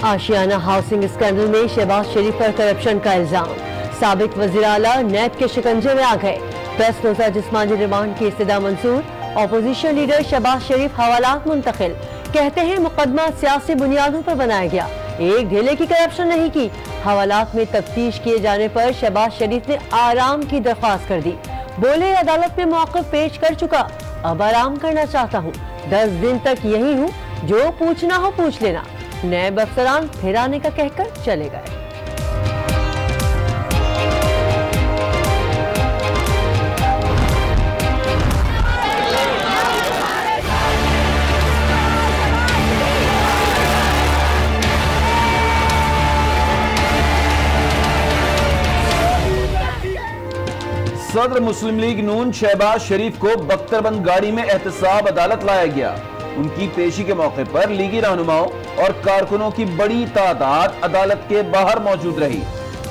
आशियाना housing scandal में शहबाज शरीफ पर corruption का इल्जाम। साबिक वजीर आला नैब के शिकंजे में आ गए। 10 रोजा जिस्मानी रिमांड की इस्तदा मंजूर। अपोजिशन लीडर शहबाज शरीफ हवालात मुंतकिल। कहते हैं मुकदमा सियासी बुनियादों पर बनाया गया, एक ढेले की करप्शन नहीं की। हवालात में तफ्तीश किए जाने पर शहबाज शरीफ ने आराम की दरख्वास्त कर दी। बोले अदालत में मौक़िफ़ पेश कर चुका, अब आराम करना चाहता हूँ। 10 दिन तक यही हूँ, जो पूछना हो पूछ लेना। नैब अफसरान फिर आने का कहकर चले गए। सदर मुस्लिम लीग नून शहबाज शरीफ को बख्तरबंद गाड़ी में एहतसाब अदालत लाया गया। उनकी पेशी के मौके पर लीगी रहनुमाओं और कारकुनों की बड़ी तादाद अदालत के बाहर मौजूद रही।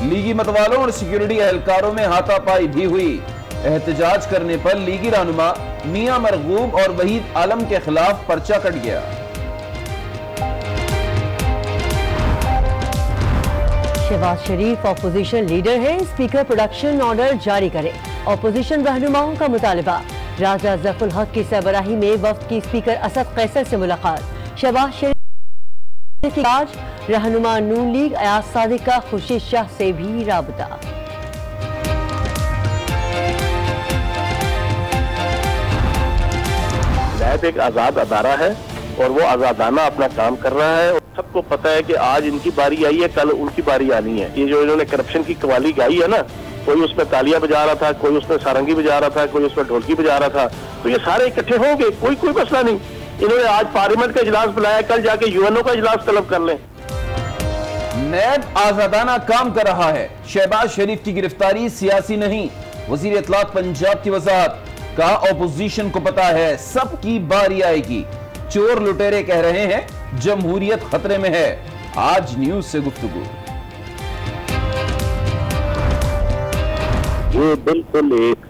लीगी मतवालों और सिक्योरिटी एहलकारों में हाथापाई भी हुई। एहतजाज करने पर लीगी रहनुमा मियां मरगूब और वहीद आलम के खिलाफ पर्चा कट गया। शहबाज शरीफ अपोजिशन लीडर है, स्पीकर प्रोडक्शन ऑर्डर जारी करे। अपोजिशन रहनुमाओं का मुतालबा। राजा ज़फ़रुल हक की सरबराही में वफ्द की स्पीकर असद कैसर से मुलाकात। शहबाज शरीफ की आज रहनुमा नून लीग अयाज सादिक का खुर्शीद शाह से भी राबता। नैब एक आज़ाद अदारा है और वो आज़ादाना अपना काम कर रहा है। सबको पता है कि आज इनकी बारी आई है, कल उनकी बारी आनी है। ये जो इन्होंने करप्शन की कवाली गाई है ना, कोई उसमें तालियां बजा रहा था, कोई उसमें सारंगी बजा रहा था, कोई उसमें ढोलकी बजा रहा था, तो ये सारे इकट्ठे होंगे, कोई मसला नहीं। इन्होंने आज पार्लियामेंट का इजलास बुलाया, कल जाके यूएनओ का इजलास तलब कर लें। नैब आजादाना काम कर रहा है। शहबाज शरीफ की गिरफ्तारी सियासी नहीं। वजीर इत्तलात पंजाब की वजाहत। कहा ऑपोजिशन को पता है सबकी बारी आएगी। चोर लुटेरे कह रहे हैं जमहूरियत खतरे में है। आज न्यूज से गुफ्तगू। ये बिल्कुल एक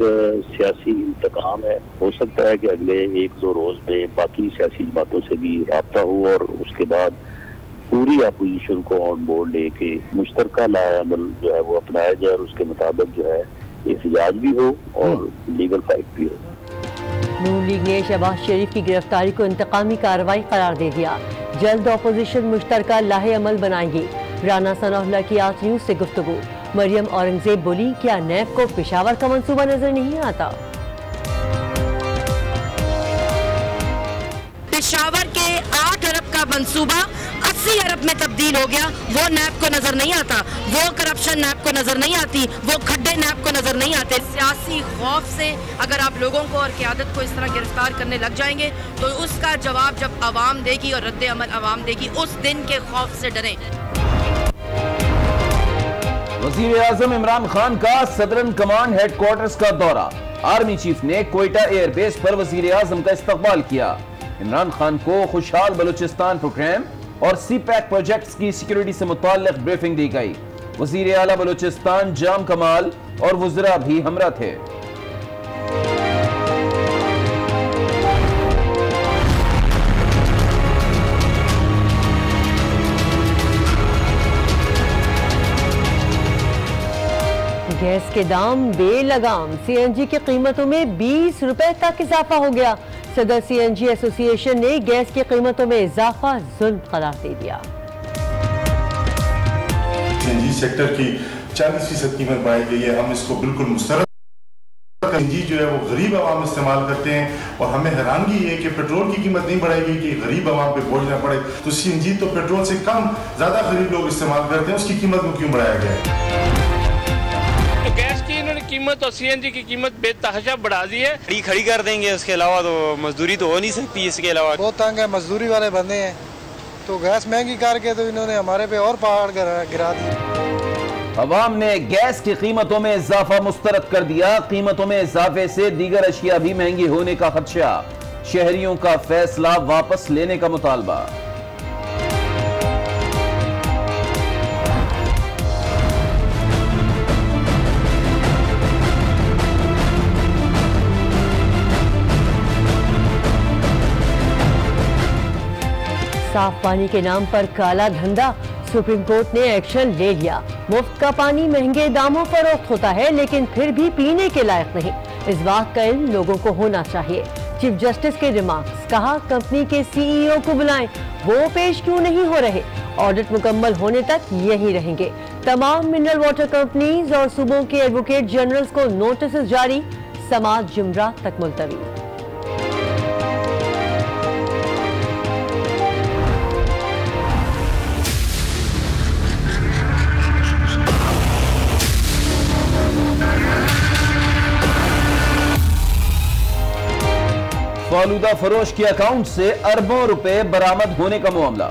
सियासी इंतकाम है। हो सकता है कि अगले 1-2 रोज में बाकी सियासी जमातों से भी राब्ता हो और उसके बाद पूरी अपोजिशन को ऑन बोर्ड लेके मुश्तरका लाएअमल जो है वो अपनाया जाए और उसके मुताबिक जो है एहतजाज भी हो और लीगल फाइट भी हो। नून लीग ने शहबाज शरीफ की गिरफ्तारी को इंतकामी कार्रवाई करार दे दिया। जल्द अपोजिशन मुश्तरका लाहे अमल बनाएगी। राना सनाउल्लाह की आज न्यूज से गुफ्तगू। मरियम औरंगजेब बोली, क्या नैब को पेशावर का मंसूबा नजर नहीं आता? पेशावर के 8 अरब का मंसूबा 80 अरब में तब्दील हो गया। वो नैब को नजर नहीं आता, वो करप्शन नैब को नजर नहीं आती, वो खड्डे नैब को नजर नहीं आते। सियासी खौफ से अगर आप लोगों को और क़यादत को इस तरह गिरफ्तार करने लग जाएंगे तो उसका जवाब जब आवाम देगी और रद्द अमल आवाम देगी, उस दिन के खौफ से डरें। वज़ीर आज़म इमरान खान का सदरन कमांड हेडक्वार्टर्स का दौरा। आर्मी चीफ ने कोयटा एयरबेस पर वज़ीर आज़म का इस्तकबाल किया। इमरान खान को खुशहाल बलूचिस्तान प्रोग्राम और सीपैक प्रोजेक्ट्स की सिक्योरिटी से मुताल्लिक ब्रीफिंग दी गई। वज़ीर आला बलूचिस्तान जाम कमाल और वज़रा भी हमरा थे। गैस के दाम बेलगाम। सीएनजी की कीमतों में 20 रुपए तक इजाफा हो गया। सदर सीएनजी एसोसिएशन ने गैस की कीमतों में इजाफा जुल्म करार दे दिया। सीएनजी सेक्टर की 40% कीमत बढ़ाई गई है। हम इसको बिल्कुल मुस्तरद। सीएनजी जो है वो गरीब आवाम इस्तेमाल करते हैं और हमें हैरानगी है कि पेट्रोल की कीमत नहीं बढ़ाई गई कि गरीब आवाम पे बोझ ना पड़े। तो सीएनजी तो पेट्रोल से कम ज्यादा गरीब लोग इस्तेमाल करते हैं, उसकी कीमत को क्यों बढ़ाया गया? तो गैस की इन्होंने कीमत और सीएनजी की कीमत बेतहाशा बढ़ा दी है। खड़ी कर देंगे, उसके अलावा तो मजदूरी तो हो नहीं सकती। इसके अलावा बहुत तंग है, मजदूरी वाले बंदे हैं, तो गैस महंगी करके तो इन्होंने हमारे पे और पहाड़ गिरा दी। अवाम ने गैस की कीमतों में इजाफा मुस्तरद कर दिया। कीमतों में इजाफे से दीगर अशिया भी महंगी होने का खदशा। शहरियों का फैसला वापस लेने का मुतालबा। साफ पानी के नाम पर काला धंधा, सुप्रीम कोर्ट ने एक्शन ले लिया। मुफ्त का पानी महंगे दामों फरोख्त होता है, लेकिन फिर भी पीने के लायक नहीं। इस बात का इल्म लोगों को होना चाहिए। चीफ जस्टिस के रिमार्क्स, कहा कंपनी के सीईओ को बुलाएं, वो पेश क्यों नहीं हो रहे? ऑडिट मुकम्मल होने तक यही रहेंगे। तमाम मिनरल वाटर कंपनीज और सूबों के एडवोकेट जनरल्स को नोटिस जारी, समात जुमरात तक मुलतवी। फालूदा फरोश के अकाउंट से अरबों रुपए बरामद होने का मामला।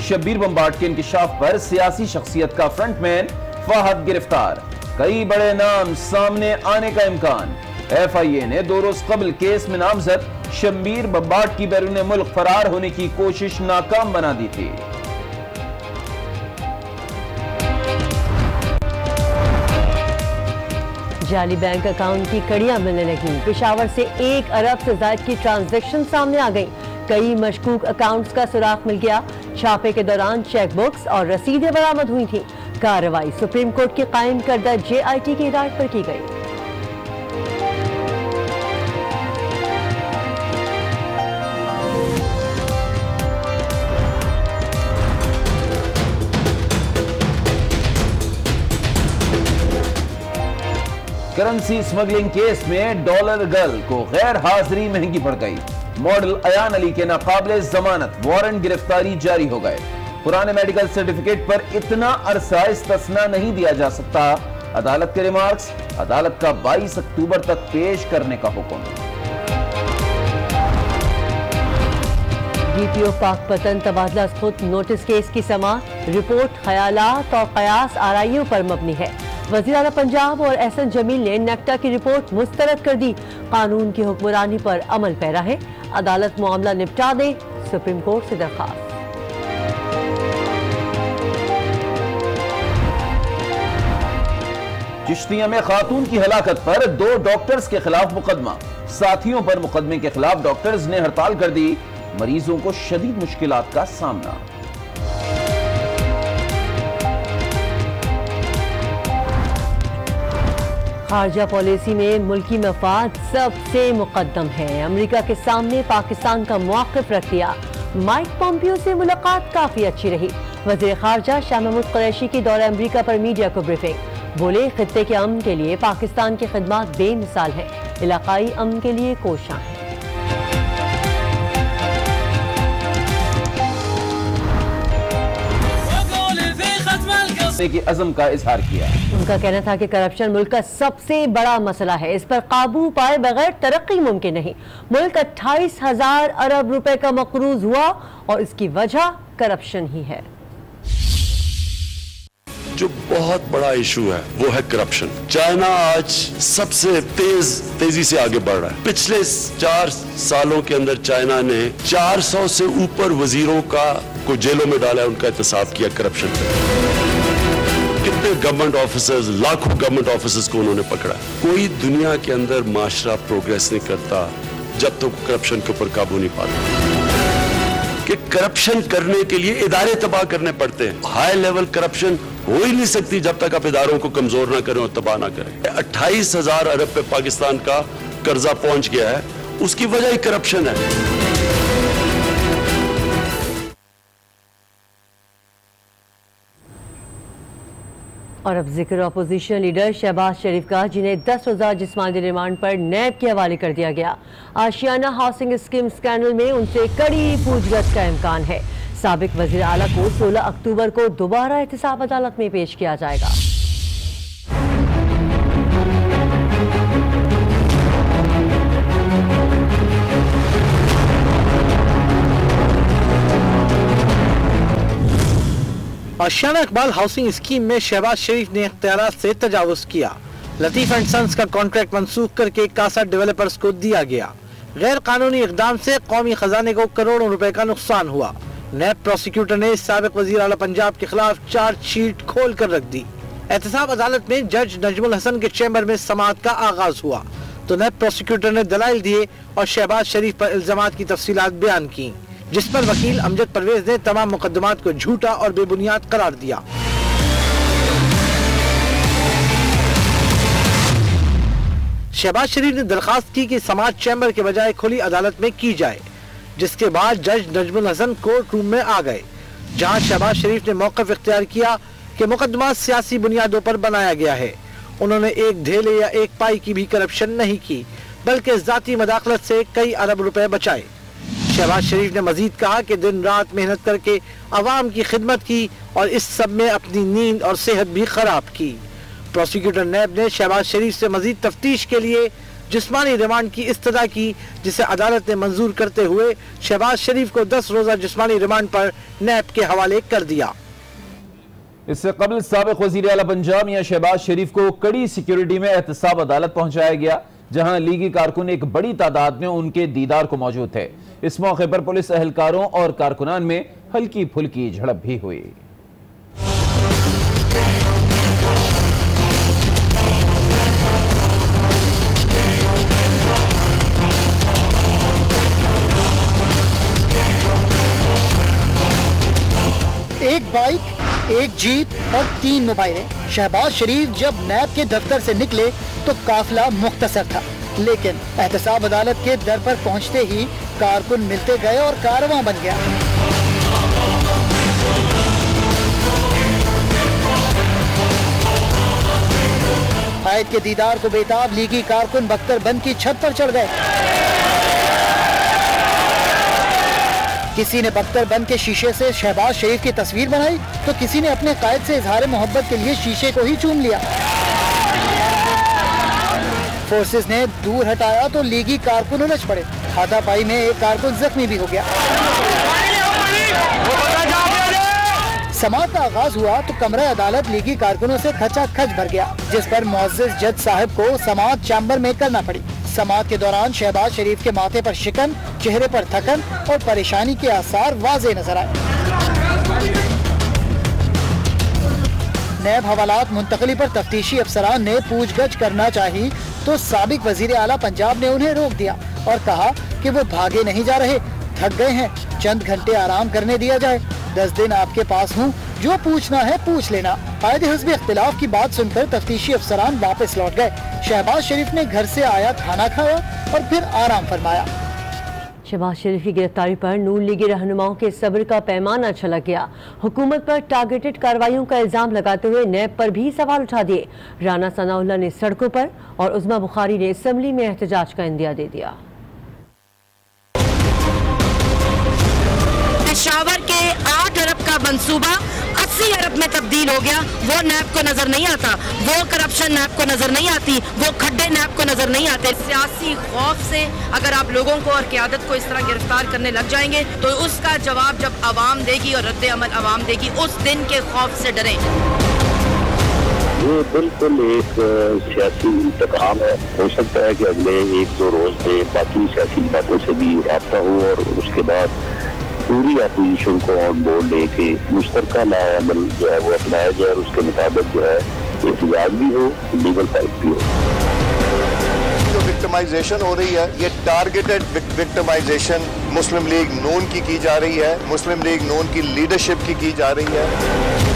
शब्बीर बम्बार्ड के इंकिशाफ पर सियासी शख्सियत का फ्रंटमैन फहद गिरफ्तार, कई बड़े नाम सामने आने का इम्कान। FIA ने 2 रोज कबल केस में नामजद शब्बीर बम्बार्ड की बैरून मुल्क फरार होने की कोशिश नाकाम बना दी थी। जाली बैंक अकाउंट की कड़ियां मिलने लगी। पेशावर से 1 अरब से ज्यादा की ट्रांजैक्शन सामने आ गई। कई मशकूक अकाउंट्स का सुराग मिल गया। छापे के दौरान चेकबुक्स और रसीदें बरामद हुई थी। कार्रवाई सुप्रीम कोर्ट की कायम करदा JIT की हिदायत पर की गई। करेंसी स्मगलिंग केस में डॉलर गर्ल को गैर हाजिरी महंगी पड़ गई। मॉडल अयान अली के नाकाबिले जमानत वारंट गिरफ्तारी जारी हो गए। पुराने मेडिकल सर्टिफिकेट पर इतना अरसा इस्तिस्ना नहीं दिया जा सकता। अदालत के रिमार्क्स, अदालत का 22 अक्टूबर तक पेश करने का हुक्म। DPO पाकपतन तबादला खुद नोटिस केस की समाअत, रिपोर्ट ख्यालात और कयास आराइयों पर मबनी है। वज़ीर आला पंजाब और एहसन जमील ने नेक्टा की रिपोर्ट मुस्तरद कर दी। कानून की हुक्मरानी पर अमल पैरा है। अदालत मामला निपटा दे, सुप्रीम कोर्ट से दरखास्त। चिश्तिया में खातून की हलाकत पर 2 डॉक्टर्स के खिलाफ मुकदमा। साथियों पर मुकदमे के खिलाफ डॉक्टर्स ने हड़ताल कर दी। मरीजों को शदीद मुश्किलात का सामना। खारजा पॉलिसी में मुल्की मफाद सबसे मुकद्दम है। अमेरिका के सामने पाकिस्तान का मौक़िफ़ रख दिया। माइक पॉम्पियो से मुलाकात काफी अच्छी रही। वज़ीर खारजा शाह महमूद कुरैशी की दौरे अमेरिका पर मीडिया को ब्रीफिंग, बोले खित्ते के अमन के लिए पाकिस्तान की खिदमत बेमिसाल है, इलाकाई अमन के लिए कोशां है। की अज़म का इजहार किया। उनका कहना था कि करप्शन मुल्क का सबसे बड़ा मसला है, इस पर काबू पाए बगैर तरक्की मुमकिन नहीं। मुल्क 28,000 अरब रुपए का मकरूज हुआ और इसकी वजह करप्शन ही है। जो बहुत बड़ा इशू है वो है करप्शन। चाइना आज सबसे तेजी से आगे बढ़ रहा है। पिछले 4 सालों के अंदर चाइना ने 400 से ऊपर वजीरों को जेलों में डाला है, उनका एहतसाब किया करप्शन पे। कितने गवर्नमेंट ऑफिसर्स, लाखों गवर्नमेंट ऑफिसर्स को उन्होंने पकड़ा। कोई दुनिया के अंदर माशरा प्रोग्रेस नहीं करता जब तक करप्शन के ऊपर काबू नहीं पाता। कि करप्शन करने के लिए इदारे तबाह करने पड़ते हैं। हाई लेवल करप्शन हो ही नहीं सकती जब तक आप इदारों को कमजोर ना करें और तबाह ना करें। 28,000 अरब पे पाकिस्तान का कर्जा पहुंच गया है, उसकी वजह ही करप्शन है। और अब जिक्र अपोजिशन लीडर शहबाज शरीफ का, जिन्हें 10 रोजा जिस्मानी रिमांड पर नैब के हवाले कर दिया गया। आशियाना हाउसिंग स्कीम स्कैंडल में उनसे कड़ी पूछगछ का इम्कान है। साबिक वजीर आला को 16 अक्टूबर को दोबारा एहतसाब अदालत में पेश किया जाएगा। आशियाना इकबाल हाउसिंग स्कीम में शहबाज शरीफ ने इख्तियारात से तजावुज किया। लतीफ एंड सन्स का कॉन्ट्रैक्ट मंसूख करके कासा डेवलपर्स को दिया गया। गैर कानूनी इकदाम से कौमी खजाने को करोड़ों रुपए का नुकसान हुआ। नैब प्रोसिक्यूटर ने साबिक वजीर आला पंजाब के खिलाफ चार्जशीट खोल कर रख दी। एहतसाब अदालत में जज नजमुल हसन के चैम्बर में समाअत का आगाज हुआ तो नैब प्रोसिक्यूटर ने दलाइल दिए और शहबाज शरीफ पर इल्जामात की तफसीलात बयान की। जिस पर वकील अमजद परवेज ने तमाम मुकदमात को झूठा और बेबुनियाद करार दिया। शहबाज शरीफ ने दरखास्त की कि समाज चैम्बर के बजाय खुली अदालत में की जाए, जिसके बाद जज नजमुल हसन कोर्ट रूम में आ गए, जहां शहबाज शरीफ ने मौक़िफ़ इख्तियार किया कि मुकदमा सियासी बुनियादों पर बनाया गया है। उन्होंने एक धेले या एक पाई की भी करप्शन नहीं की, बल्कि जाती मदाखलत से कई अरब रुपए बचाए। शहबाज शरीफ ने मजीद कहा कि दिन रात मेहनत करके अवाम की खिदमत की और इस सब में अपनी नींद और सेहत भी खराब की। प्रोसिक्यूटर नैब ने शहबाज शरीफ से मजीद तफ्तीश के लिए जिस्मानी रिमांड की इस्तदा की, जिसे अदालत ने मंजूर करते हुए शहबाज शरीफ को 10 रोजा जिस्मानी रिमांड पर नैब के हवाले कर दिया। इससे कबल साबिक वज़ीर आला पंजाब मियां शहबाज शरीफ को कड़ी सिक्योरिटी में एहतसाब अदालत पहुंचाया गया, जहां लीगी कारकुन एक बड़ी तादाद में उनके दीदार को मौजूद थे। इस मौके पर पुलिस एहलकारों और कारकुनान में हल्की फुल्की झड़प भी हुई। एक बाइक, एक जीप और 3 मोबाइलें। शहबाज शरीफ जब नैब के दफ्तर से निकले तो काफिला मुख्तसर था, लेकिन एहतसाब अदालत के दर पर पहुंचते ही कारकुन मिलते गए और कारवां बन गया। कायद के दीदार को बेताब लीगी कारकुन बख्तरबंद की छत पर चढ़ गए। किसी ने बख्तरबंद के शीशे से शहबाज शरीफ की तस्वीर बनाई तो किसी ने अपने कायद से इजहार मोहब्बत के लिए शीशे को ही चूम लिया। फोर्सेस ने दूर हटाया तो लीगी कारकुन उलझ पड़े। हाथापाई में एक कारकुन जख्मी भी हो गया। समाअत का आगाज हुआ तो कमरा अदालत लीगी कारकुनों से खचाखच भर गया, जिस पर मुअज़्ज़िज़ जज साहब को समाअत चैम्बर में करना पड़ी। समाअत के दौरान शहबाज शरीफ के माथे पर शिकन, चेहरे पर थकन और परेशानी के आसार वाज़े नजर आए। नैब हवालात मुंतकली पर तफ्तीशी अफसरान ने पूछगछ करना चाहिए तो साबिक वजीर आला पंजाब ने उन्हें रोक दिया और कहा कि वो भागे नहीं जा रहे, थक गए हैं, चंद घंटे आराम करने दिया जाए। 10 दिन आपके पास हूँ, जो पूछना है पूछ लेना। कायदे हिज़्ब इख्तिलाफ की बात सुनकर तफ्तीशी अफसरान वापस लौट गए। शहबाज शरीफ ने घर से आया, खाना खाया और फिर आराम फरमाया। शहबाज शरीफ की गिरफ्तारी पर नून लीगी रहनुमाओं के सब्र का पैमाना छलक गया। हुकूमत पर टारगेटेड कार्रवाइयों का इल्जाम लगाते हुए नैब पर भी सवाल उठा दिए। राना सनाउल्लाह ने सड़कों पर और उज़मा बुखारी ने असम्बली में एहतजाज का इंदिया दे दिया। पेशावर के 8 अरब का मंसूबा 80 अरब में तब्दील हो गया। वो नैब को नजर नहीं आता, वो करप्शन नैब को नजर नहीं आती, वो खड्डे नैब को नजर नहीं आते। सियासी खौफ से अगर आप लोगों को और क़यादत को इस तरह गिरफ्तार करने लग जाएंगे तो उसका जवाब जब आवाम देगी और रद्द अमल आवाम देगी, उस दिन के खौफ से डरें। ये बिल्कुल एक सियासी इंतकाम है। हो सकता है कि अगले 1-2 रोज में बाकी सियासी बातों से भी रब्ता हो और उसके बाद पूरी अपोजिशन को ऑन बोर्ड लेके मुश्तरका लाअमल जो है वो अपनाया जाए और उसके मुताबिक जो है एहतजाज भी हो, लीगल फाइट भी हो। जो विक्टिमाइजेशन हो रही है ये टारगेटेड विक्टिमाइजेशन मुस्लिम लीग नून की जा रही है, मुस्लिम लीग नून की लीडरशिप की जा रही है।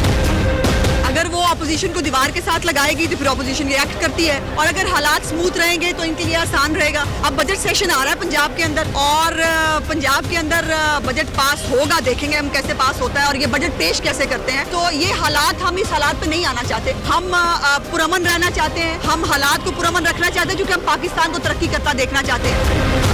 अगर वो अपोजिशन को दीवार के साथ लगाएगी तो फिर अपोजिशन रिएक्ट करती है, और अगर हालात स्मूथ रहेंगे तो इनके लिए आसान रहेगा। अब बजट सेशन आ रहा है पंजाब के अंदर और पंजाब के अंदर बजट पास होगा, देखेंगे हम कैसे पास होता है और ये बजट पेश कैसे करते हैं। तो ये हालात, हम इस हालात पे नहीं आना चाहते, हम पुरअमन रहना चाहते हैं, हम हालात को पुरअमन रखना चाहते हैं क्योंकि हम पाकिस्तान को तरक्की करता देखना चाहते हैं।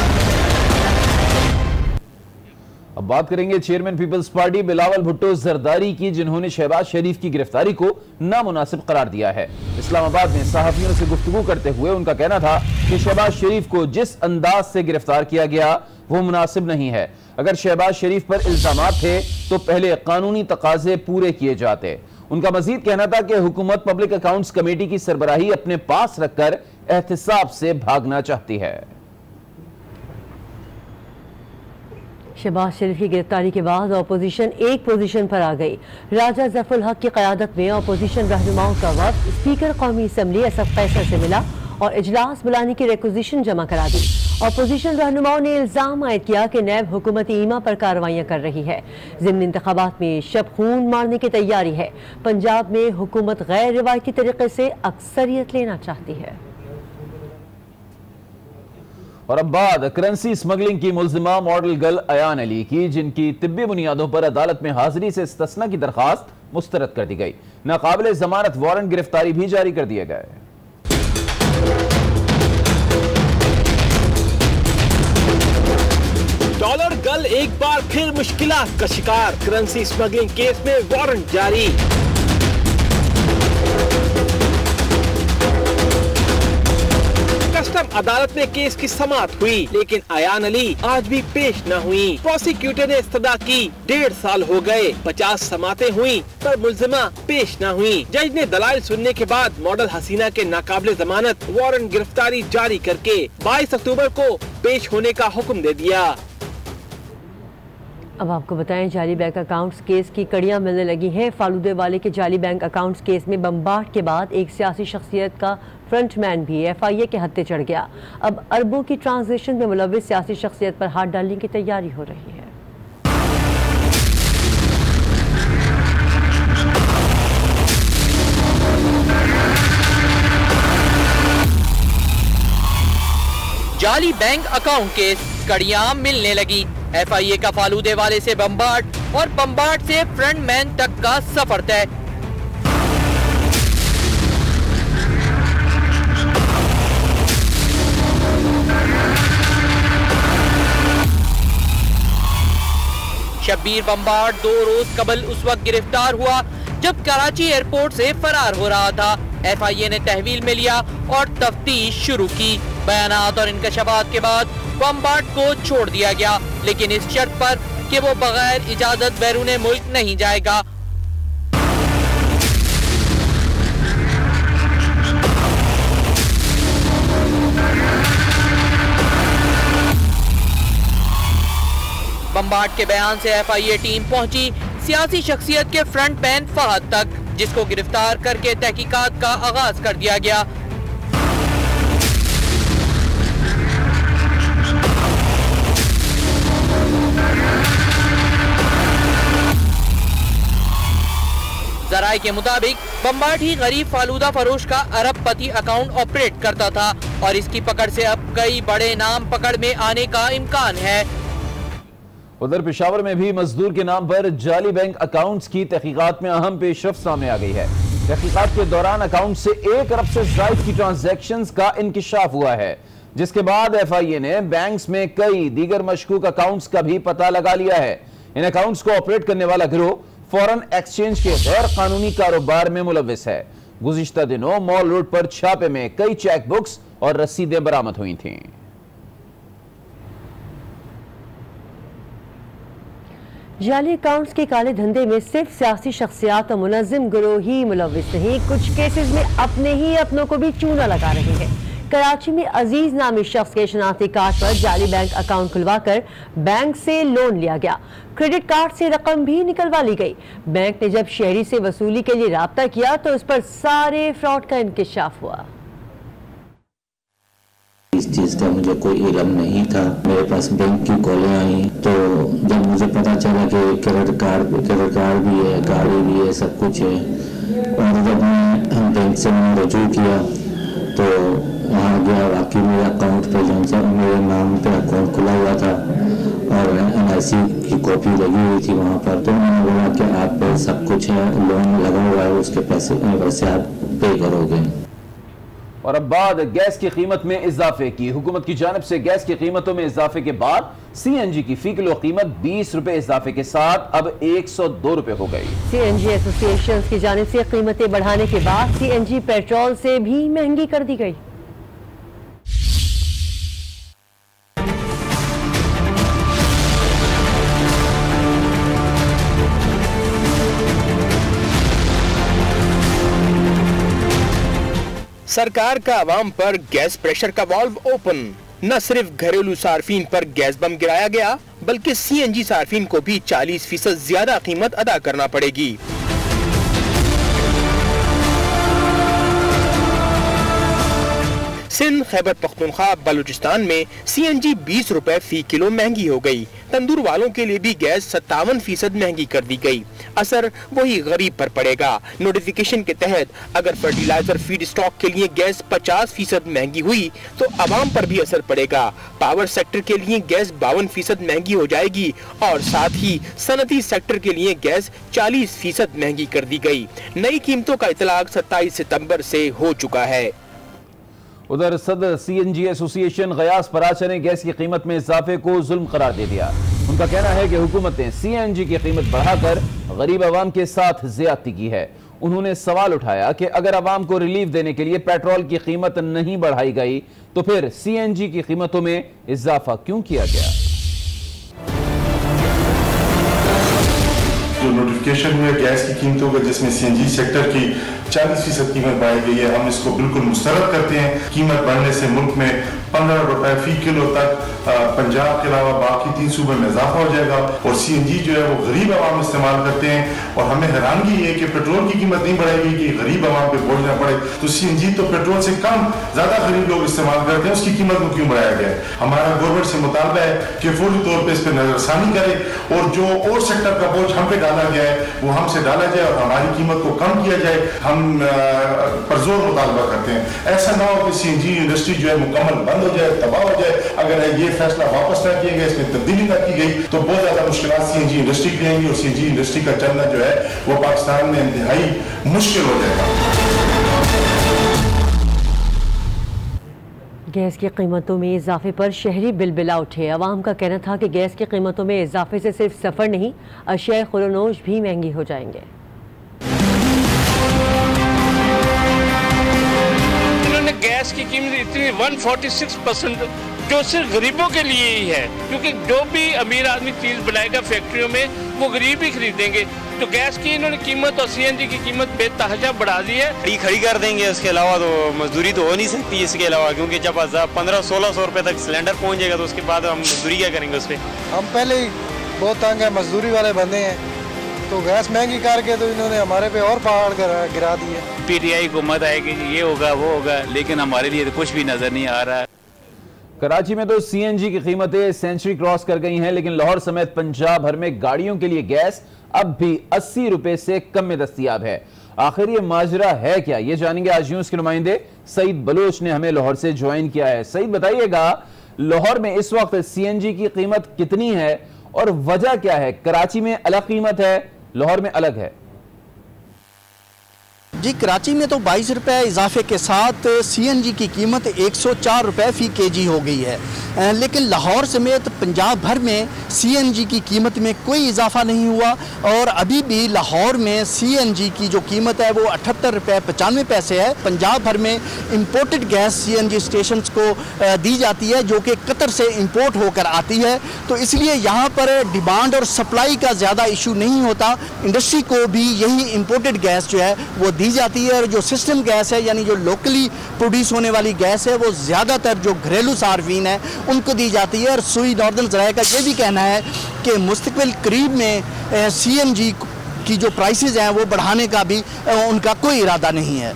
अब बात करेंगे चेयरमैन पीपल्स पार्टी बिलावल भुट्टो जरदारी की, जिन्होंने शहबाज शरीफ की गिरफ्तारी को नामुनासिब करार दिया है। इस्लामाबाद में सहाफियों से गुफ्तगू करते हुए उनका कहना था कि शहबाज शरीफ को जिस अंदाज से गिरफ्तार किया गया वो मुनासिब नहीं है। अगर शहबाज शरीफ पर इल्जामात थे तो पहले कानूनी तकाजे पूरे किए जाते। उनका मजीद कहना था कि हुकूमत पब्लिक अकाउंट्स कमेटी की सरबराही अपने पास रखकर एहतिसाब से भागना चाहती है। शहबाज शरीफ की गिरफ्तारी के बाद अपोजिशन एक पोजीशन पर आ गई। राजा ज़फ़रुल हक की क़यादत में अपोजिशन रहनुमाओं का वक्त स्पीकर कौमी असम्बली असद कैसर से मिला और इजलास बुलाने की रिक्वेजिशन जमा करा दी अपोजिशन रहनुमाओं ने इल्जाम आयद किया कि नैब हुकूमती ईमा पर कार्रवाइयां कर रही है। ज़िमनी इंतखाबात में शब खून मारने की तैयारी है। पंजाब में हुकूमत गैर रिवायती तरीके से अक्सरियत लेना चाहती है। और अब बाद करेंसी स्मगलिंग की मुल्जिमा मॉडल गर्ल अयान अली की, जिनकी तिब्बी बुनियादों पर अदालत में हाजिरी से इस्तिस्ना की दरखास्त मुस्तरद कर दी गई। नाकाबिले जमानत वारंट गिरफ्तारी भी जारी कर दिए गए। डॉलर गर्ल एक बार फिर मुश्किलात का शिकार, करेंसी स्मगलिंग केस में वारंट जारी। कस्टम अदालत में केस की समाअत हुई, लेकिन अयान अली आज भी पेश न हुई। प्रोसिक्यूटर ने इस्तदा की, 1.5 साल हो गए, 50 समातें हुई पर मुल्जिमा पेश न हुई। जज ने दलाइल सुनने के बाद मॉडल हसीना के नाकाबिले जमानत वारंट गिरफ्तारी जारी करके 22 अक्टूबर को पेश होने का हुक्म दे दिया। अब आपको बताएं, जाली बैंक अकाउंट्स केस की कड़ियां मिलने लगी हैं। फालूदे वाले के जाली बैंक अकाउंट्स केस में बम्बार्ड के बाद एक सियासी शख्सियत का फ्रंटमैन भी FIA के हत्थे चढ़ गया। अब अरबों की ट्रांजैक्शन में मुलव्विस सियासी शख्सियत पर हाथ डालने की तैयारी हो रही है। जाली बैंक अकाउंट केस कड़ियां मिलने लगी। FIA का फालूदे वाले से बम्बार्ड और बम्बार्ड से फ्रंटमैन तक का सफर तय। शब्बीर बम्बार्ड 2 रोज कबल उस वक्त गिरफ्तार हुआ जब कराची एयरपोर्ट से फरार हो रहा था। FIA ने तहवील में लिया और तफ्तीश शुरू की। बयानात और इंकशाफात के बाद बम्बार्ड को छोड़ दिया गया, लेकिन इस शर्त पर कि वो बगैर इजाजत बैरूने मुल्क नहीं जाएगा। बम्बार्ड के बयान से FIA टीम पहुंची सियासी शख्सियत के फ्रंटमैन फहद तक, जिसको गिरफ्तार करके तहकीकात का आगाज कर दिया गया। जराये के मुताबिक बम्बार्ड ही गरीब फालूदा फरोश का अरबपति अकाउंट ऑपरेट करता था और इसकी पकड़ से अब कई बड़े नाम पकड़ में आने का इम्कान है। उधर पेशावर में भी मजदूर के नाम पर जाली बैंक अकाउंट्स की तहकीकात में अहम पेशरफ्त सामने आ गई है। तहकीकात के दौरान अकाउंट से 1 अरब से ज़ायद की ट्रांजैक्शंस का इंकिशाफ हुआ है, जिसके बाद FIA ने बैंक्स में कई दीगर मशकूक अकाउंट्स का भी पता लगा लिया है। इन अकाउंट्स को ऑपरेट करने वाला गिरोह फॉरेन एक्सचेंज के गैर कानूनी कारोबार में मुलव्विस है। गुज़िश्ता दिनों मॉल रोड पर छापे में कई चेक बुक्स और रसीदें बरामद हुई थीं। जाली अकाउंट्स के काले धंधे में सिर्फ सियासी शख्सियात और मुनज़्ज़िम गिरोह ही मुलव्विस नहीं, कुछ केसेस में अपने ही अपनों को भी चूना लगा रहे हैं। कराची में अजीज नामी शख्स के शनाख्ती कार्ड पर जाली बैंक अकाउंट खुलवाकर बैंक से लोन लिया गया। क्रेडिट कार्ड से रकम भी निकलवा ली गई। बैंक ने जब शहरी से वसूली के लिए राब्ता किया तो इस पर सारे फ्रॉड का इंकिशाफ हुआ। इस चीज़ का मुझे कोई इल्म नहीं था। मेरे पास बैंक की कॉलें आई तो जब मुझे पता चला कि क्रेडिट कार्ड भी है, गाड़ी भी है, सब कुछ है, और जब मैं बैंक से मैंने रजू किया तो वहाँ गया, वाकई मेरे अकाउंट पे जो मेरे नाम पे अकाउंट खुला हुआ था और NIC की कॉपी लगी हुई थी वहाँ पर। तो मैंने बोला कि आप पे सब कुछ है, लोन लगा हुआ है, उसके पैसे आप पे करोगे। और अब बाद गैस की कीमत में इजाफे की। हुकूमत की जानिब से गैस की कीमतों में इजाफे के बाद CNG की फी किलो कीमत 20 रुपए इजाफे के साथ अब 102 रुपए हो गई। CNG एसोसिएशन की जानिब से कीमतें बढ़ाने के बाद CNG पेट्रोल से भी महंगी कर दी गई। सरकार का आवाम पर गैस प्रेशर का वाल्व ओपन। न सिर्फ घरेलू सार्फिन पर गैस बम गिराया गया, बल्कि CNG सार्फिन को भी 40% ज्यादा कीमत अदा करना पड़ेगी। सिंध, खैबर पख्तूनख्वा, बलूचिस्तान में CNG 20 रुपए फी किलो महंगी हो गई। तंदूर वालों के लिए भी गैस 57% महंगी कर दी गई। असर वही गरीब पर पड़ेगा। नोटिफिकेशन के तहत अगर फर्टिलाइजर फीड स्टॉक के लिए गैस 50% महंगी हुई तो आवाम पर भी असर पड़ेगा। पावर सेक्टर के लिए गैस 52% महंगी हो जाएगी और साथ ही सनती सेक्टर के लिए गैस 40% महंगी कर दी गई। नई कीमतों का इतलाक 27 सितंबर से हो चुका है। उधर सदर CNG एसोसिएशन गयास पराचा ने गैस की कीमत में इजाफे को जुल्म करार दे दिया। उनका कहना है कि हुकूमत ने CNG की कीमत बढ़ाकर गरीब आवाम के साथ ज्यादती की है। उन्होंने सवाल उठाया कि अगर आवाम को रिलीफ देने के लिए पेट्रोल की कीमत नहीं बढ़ाई गई तो फिर CNG की कीमतों में इजाफा क्यों किया गया। जो नोटिफिकेशन हुए गैस की कीमतों का, जिसमें CNG सेक्टर की 40% कीमत बढ़ाई गई है, हम इसको बिल्कुल मुस्तरद करते हैं। कीमत बढ़ने से मुल्क में 15 रुपए फी किलो तक पंजाब के अलावा बाकी 3 सूबे में इजाफा हो जाएगा। और CNG जो है वो गरीब आवाम इस्तेमाल करते हैं और हमें हैरानगी है कि पेट्रोल की कीमत नहीं बढ़ाई गई कि गरीब आवाम पे बोझ ना पड़े। तो CNG तो पेट्रोल से कम ज्यादा गरीब लोग इस्तेमाल करते हैं, उसकी कीमत को क्यों बढ़ाया गया है। हमारा गवर्नमेंट से मुतालबा है कि फौरी तौर पर इस पर नजरसानी करे और जो और सेक्टर का बोझ हम पे डाला गया है वो हमसे डाला जाए और हमारी कीमत को कम किया जाए। हम परजोर मुतालबा करते हैं। ऐसा ना हो कि CNG इंडस्ट्री जो है मुकम्मल बंद हो जाए, तबाह हो जाए। अगर ये फैसला वापस ना किया गया, इसमें तब्दीली ना की गई तो बहुत ज्यादा मुश्किलात CNG इंडस्ट्री की आएंगी और CNG इंडस्ट्री का चलना जो है वो पाकिस्तान में इंतहाई मुश्किल हो जाएगा। गैस की कीमतों में इजाफे पर शहरी बिलबिला उठे। अवाम का कहना था कि गैस की कीमतों में इजाफे से सिर्फ सफ़र नहीं, अशिया खुलोनोश भी महंगी हो जाएंगे। इन्होंने गैस की कीमत इतनी 146% जो सिर्फ गरीबों के लिए ही है, क्योंकि जो भी अमीर आदमी चीज़ बनाएगा फैक्ट्रियों में वो गरीब ही खरीदेंगे। तो गैस की इन्होंने कीमत और CNG की कीमत बेतहाशा बढ़ा दी है। खड़ी कर देंगे, उसके अलावा तो मजदूरी तो हो नहीं सकती इसके अलावा, क्योंकि जब 1500-1600 रुपए तक सिलेंडर पहुंच जाएगा तो उसके बाद हम मजदूरी क्या करेंगे उस पर। हम पहले ही बहुत तंग है, मजदूरी वाले बंदे हैं, तो गैस महंगी करके तो इन्होंने हमारे पे और पहाड़ गिरा दिए। PTI हुकूमत आएगी, ये होगा वो होगा, लेकिन हमारे लिए तो कुछ भी नजर नहीं आ रहा है। कराची में तो CNG की कीमतें सेंचुरी क्रॉस कर गई हैं, लेकिन लाहौर समेत पंजाब भर में गाड़ियों के लिए गैस अब भी 80 रुपए से कम में दस्तयाब है। आखिर ये माजरा है क्या, ये जानेंगे आज न्यूज़ के नुमाइंदे सईद बलोच ने हमें लाहौर से ज्वाइन किया है। सईद बताइएगा, लाहौर में इस वक्त CNG की कीमत कितनी है और वजह क्या है? कराची में अलग कीमत है, लाहौर में अलग है। जी, कराची में तो 22 रुपये इजाफे के साथ CNG की कीमत 104 रुपये फ़ी kg हो गई है, लेकिन लाहौर समेत पंजाब भर में CNG की कीमत में कोई इजाफा नहीं हुआ और अभी भी लाहौर में CNG की जो कीमत है वो 78 रुपये 95 पैसे है। पंजाब भर में इंपोर्टेड गैस CNG स्टेशंस को दी जाती है जो कि कतर से इंपोर्ट होकर आती है, तो इसलिए यहाँ पर डिमांड और सप्लाई का ज़्यादा इशू नहीं होता। इंडस्ट्री को भी यही इंपोर्टेड गैस जो है वो दी जाती है और जो सिस्टम गैस है यानी जो लोकली प्रोड्यूस होने वाली गैस है वो ज़्यादातर जो घरेलू सार्फिन है उनको दी जाती है। और सुई नॉर्दर्न ज़राए का ये भी कहना है कि मुस्तकबिल करीब में CNG की जो प्राइसेस हैं वो बढ़ाने का भी उनका कोई इरादा नहीं है।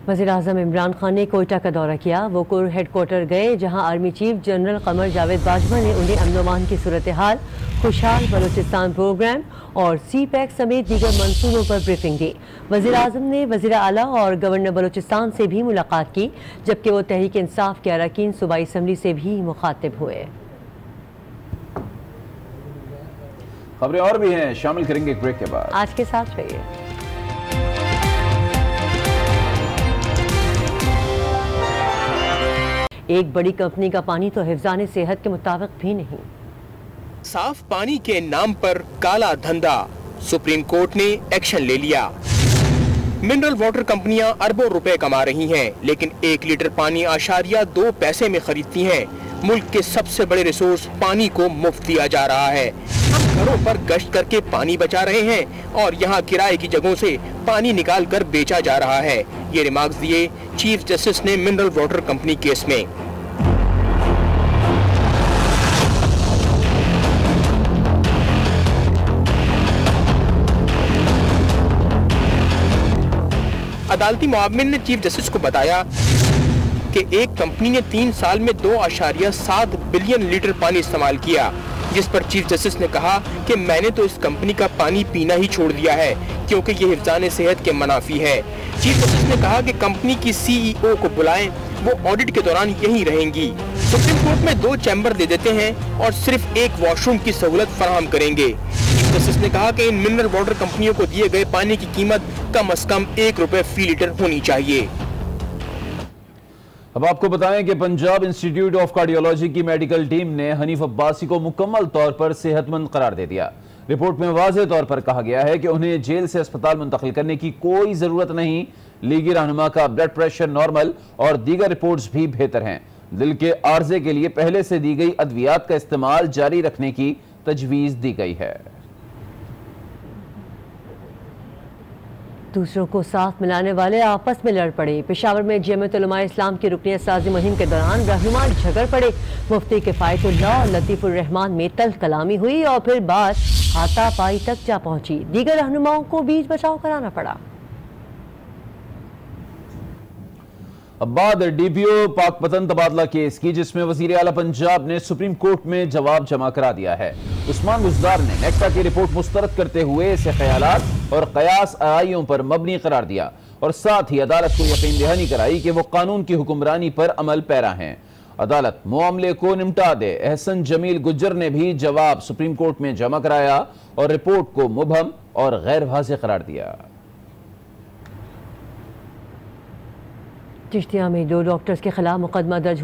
वज़ीर-ए-आज़म इमरान खान ने कोयटा का दौरा किया। वो कोर हेडक्वार्टर गए जहां army chief general Qamar Javed Bajwa ने उन्हें अमन-ओ-अमान की सूरत हाल, खुशहाल बलूचिस्तान प्रोग्राम और CPEC समेत दीगर मंसूबों पर ब्रीफिंग दी। वज़ीर-ए-आज़म ने वज़ीर आला और गवर्नर बलूचिस्तान से भी मुलाकात की, जबकि वो तहरीक इंसाफ के अरकान सूबाई असम्बली से भी मुखातिब हुए। खबरें और भी हैं, शामिल करेंगे ब्रेक के बाद। आज के साथ रहिए। एक बड़ी कंपनी का पानी तो हिफ्ज़ान सेहत के मुताबिक भी नहीं। साफ पानी के नाम पर काला धंधा, सुप्रीम कोर्ट ने एक्शन ले लिया। मिनरल वाटर कंपनियां अरबों रुपए कमा रही हैं, लेकिन 1 लीटर पानी 2 पैसे में खरीदती हैं। मुल्क के सबसे बड़े रिसोर्स पानी को मुफ्त दिया जा रहा है। हम घरों पर गश्त करके पानी बचा रहे हैं और यहाँ किराए की जगहों से पानी निकाल कर बेचा जा रहा है। ये रिमार्क्स दिए चीफ जस्टिस ने मिनरल वाटर कंपनी केस में। अदालती मुआविन ने चीफ जस्टिस को बताया कि एक कंपनी ने 3 साल में 2.7 बिलियन लीटर पानी इस्तेमाल किया, जिस पर चीफ जस्टिस ने कहा कि मैंने तो इस कंपनी का पानी पीना ही छोड़ दिया है क्योंकि ये हिफ्ज़ान सेहत के मुनाफी है। चीफ जस्टिस ने कहा कि कंपनी की CEO को बुलाएं, वो ऑडिट के दौरान यहीं रहेंगी। सुप्रीम कोर्ट में 2 चैम्बर दे देते हैं और सिर्फ एक वॉशरूम की सहूलत फराहम करेंगे। चीफ जस्टिस ने कहा कि इन मिनरल वाटर कंपनियों को दिए गए पानी की कीमत कम से कम ₹1 फी लीटर होनी चाहिए। अब आपको बताएं कि पंजाब इंस्टीट्यूट ऑफ कार्डियोलॉजी की मेडिकल टीम ने हनीफ अब्बासी को मुकम्मल तौर पर सेहतमंद करार दे दिया। रिपोर्ट में वाज़ेह तौर पर कहा गया है कि उन्हें जेल से अस्पताल मुंतकिल करने की कोई जरूरत नहीं। लीगी रहनुमा का ब्लड प्रेशर नॉर्मल और दीगर रिपोर्ट्स भी बेहतर हैं। दिल के आर्जे के लिए पहले से दी गई अद्वियात का इस्तेमाल जारी रखने की तजवीज दी गई है। दूसरों को साथ मिलाने वाले आपस में लड़ पड़े। पेशावर में जमीयत उलमा इस्लाम की रुकनियत साजी मुहिम के दौरान रहनुमा झगड़ पड़े। मुफ्ती किफायतुल्लाह और लतीफुर रहमान में तल्ख कलामी हुई और फिर बात हाथापाई तक जा पहुंची। दीगर रहनुमाओं को बीच बचाव कराना पड़ा। अब बात DPO पाकपतन तबादला केस की, जिसमें वजीर आला पंजाब ने सुप्रीम कोर्ट में जवाब जमा करा दिया है। उस्मान गुजदार ने नेक्टा की रिपोर्ट मुस्तरद करते हुए इसे ख्यालात और कयास आराइयों पर मबनी करार दिया और साथ ही अदालत को यकीन दहानी कराई कि वो कानून की हुक्मरानी पर अमल पैरा हैं। अदालत मामले को निपटा दे। एहसन जमील गुज्जर ने भी जवाब सुप्रीम कोर्ट में जमा कराया और रिपोर्ट को मुबहम और गैर वाज़ेह करार दिया। चिश्तिया में 2 डॉक्टर्स के खिलाफ मुकदमा दर्ज